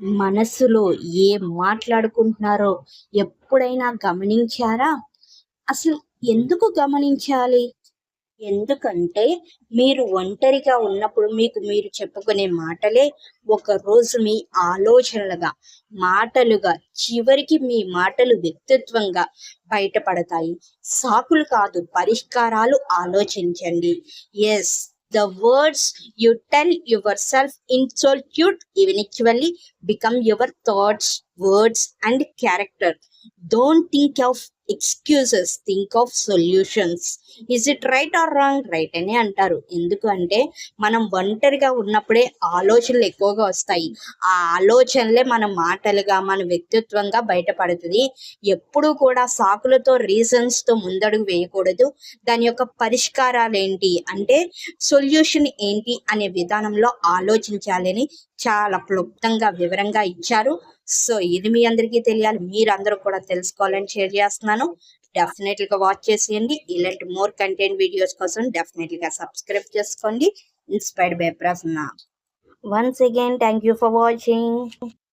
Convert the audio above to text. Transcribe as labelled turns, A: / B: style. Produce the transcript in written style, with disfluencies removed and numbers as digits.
A: మనసులో ఏం మాట్లాడుకుంటున్నారో ఎప్పుడైనా గమనించారా? అసలు ఎందుకు గమనించాలి? ఎందుకంటే మీరు ఒంటరిగా ఉన్నప్పుడు మీకు మీరు చెప్పుకునే మాటలే ఒకరోజు మీ ఆలోచనలుగా, మాటలుగా, చివరికి మీ మాటలు వ్యక్తిత్వంగా బయటపడతాయి. సాకులు కాదు, పరిష్కారాలు ఆలోచించండి. Yes, the words you tell yourself in solitude eventually become your thoughts, words, and character. Don't think of excuses, think of solutions. Is it right are wrong? Right అని అంటారు. ఎందుకు అంటే మనం ఒంటరిగా ఉన్నప్పుడే ఆలోచనలు ఎక్కువగా వస్తాయి. ఆ ఆలోచనలే మన మాటలుగా, మన వ్యక్తిత్వంగా బయటపడుతుంది. ఎప్పుడూ కూడా సాకులతో, రీజన్స్తో ముందడుగు వేయకూడదు. దాని యొక్క పరిష్కారాలు ఏంటి అంటే సొల్యూషన్ ఏంటి అనే విధానంలో ఆలోచించాలని చాలా క్లుప్తంగా, వివరంగా ఇచ్చారు. సో ఇది మీ అందరికీ తెలియాలి, మీరందరూ కూడా తెలుసుకోవాలని షేర్ చేస్తున్నాను. డెఫినెట్లీగా వాచ్ చేసేయండి. ఇలాంటి మోర్ కంటెంట్ వీడియోస్ కోసం డెఫినెట్లీగా సబ్స్క్రైబ్ చేసుకోండి. Inspired by Prasanna. Once again thank you for watching.